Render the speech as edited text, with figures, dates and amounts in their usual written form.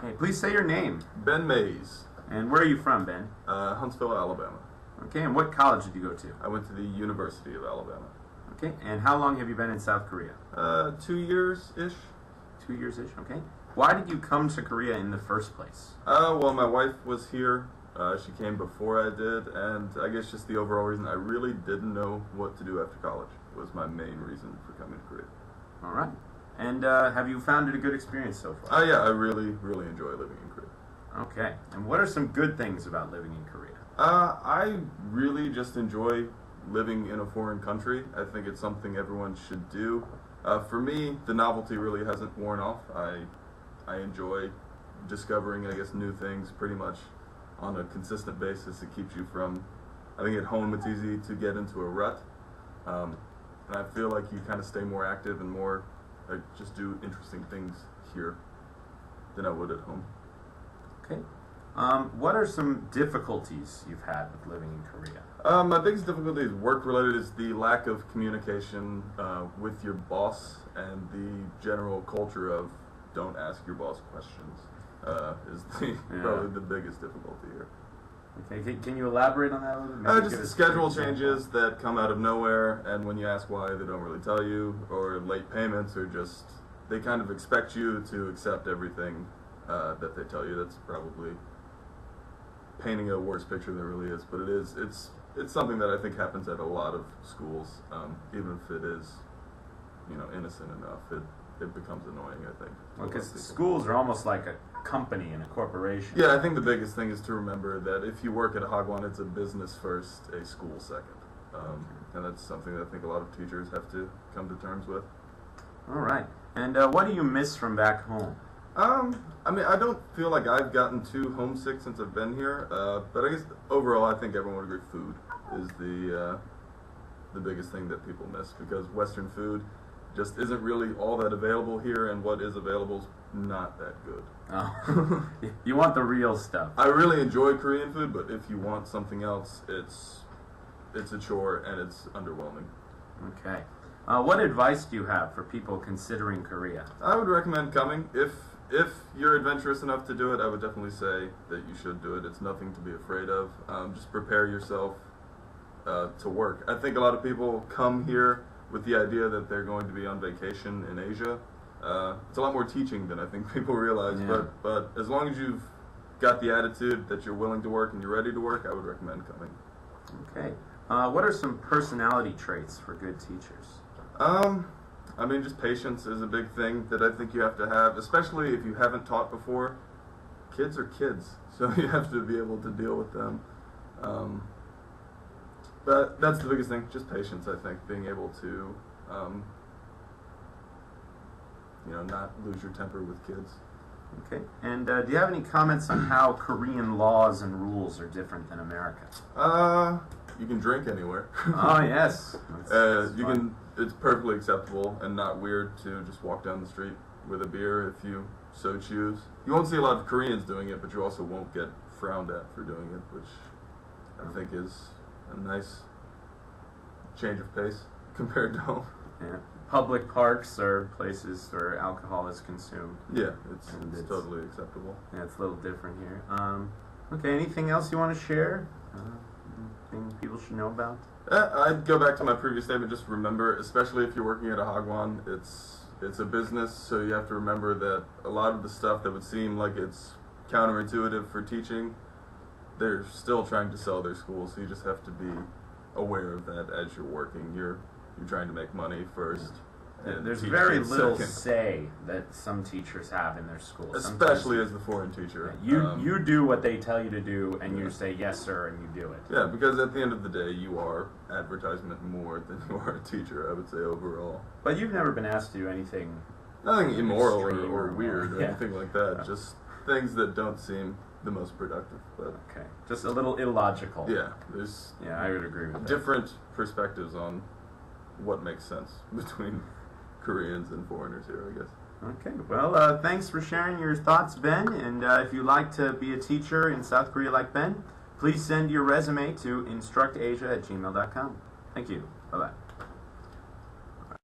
Okay, please say your name. Ben Mays. And where are you from, Ben? Huntsville, Alabama. Okay, and what college did you go to? I went to the University of Alabama. Okay, and how long have you been in South Korea? 2 years-ish. 2 years-ish, okay. Why did you come to Korea in the first place? Well, my wife was here. She came before I did, and I guess just the overall reason I really didn't know what to do after college was my main reason for coming to Korea. All right. And have you found it a good experience so far? Yeah, I really, really enjoy living in Korea. Okay. And what are some good things about living in Korea? I really just enjoy living in a foreign country. I think it's something everyone should do. For me, the novelty really hasn't worn off. I enjoy discovering, I guess, new things pretty much on a consistent basis. It keeps you from, I think at home it's easy to get into a rut. And I feel like you kind of stay more active and more, just do interesting things here than I would at home. Okay. What are some difficulties you've had with living in Korea? My biggest difficulty is work-related is the lack of communication with your boss and the general culture of don't ask your boss questions is probably the biggest difficulty here. Okay, can you elaborate on that a little bit? Just the schedule changes that come out of nowhere, and when you ask why, they don't really tell you, or late payments, or just they kind of expect you to accept everything that they tell you. That's probably painting a worse picture than it really is, but it's something that I think happens at a lot of schools, even if it is, innocent enough. It becomes annoying, I think. Well, because schools are almost like a company and a corporation. Yeah, I think the biggest thing is to remember that if you work at a Hagwon, it's a business first, a school second. And that's something that I think a lot of teachers have to come to terms with. All right. And what do you miss from back home? I mean, I don't feel like I've gotten too homesick since I've been here, but I guess overall I think everyone would agree food is the biggest thing that people miss, because Western food just isn't really all that available here, and what is available is not that good. Oh. You want the real stuff. I really enjoy Korean food, but if you want something else, it's a chore and it's underwhelming. Okay. What advice do you have for people considering Korea? I would recommend coming. If you're adventurous enough to do it, I would definitely say that you should do it. It's nothing to be afraid of. Just prepare yourself to work. I think a lot of people come here with the idea that they're going to be on vacation in Asia. It's a lot more teaching than I think people realize, but as long as you've got the attitude that you're willing to work and you're ready to work, I would recommend coming. Okay. What are some personality traits for good teachers? I mean, just patience is a big thing that I think you have to have, especially if you haven't taught before. Kids are kids, so you have to be able to deal with them. But that's the biggest thing, just patience, I think, being able to, not lose your temper with kids. Okay. And do you have any comments on how Korean laws and rules are different than America? You can drink anywhere. Oh, yes. It's perfectly acceptable and not weird to just walk down the street with a beer if you so choose. You won't see a lot of Koreans doing it, but you also won't get frowned at for doing it, which I think is a nice change of pace compared to home. Yeah. Public parks are places where alcohol is consumed. Yeah, it's totally acceptable. Yeah, it's a little different here. Okay, anything else you want to share? Anything people should know about? I'd go back to my previous statement. Just remember, especially if you're working at a Hagwon, it's a business, so you have to remember that a lot of the stuff that would seem like it's counterintuitive for teaching, they're still trying to sell their school, so you just have to be aware of that as you're working. You're trying to make money first. And there's very little second. say that some teachers have in their schools. Especially as the foreign teacher. You do what they tell you to do, and you say yes, sir, and you do it. Yeah, because at the end of the day, you are advertisement more than you are a teacher, I would say, overall. But you've never been asked to do anything... Nothing immoral or weird or anything like that. Just things that don't seem the most productive. But okay. Just a little illogical. Yeah, I would agree with that. Different perspectives on what makes sense between Koreans and foreigners here, I guess. Okay, well, thanks for sharing your thoughts, Ben, and if you'd like to be a teacher in South Korea like Ben, please send your resume to instructasia@gmail.com. Thank you. Bye-bye.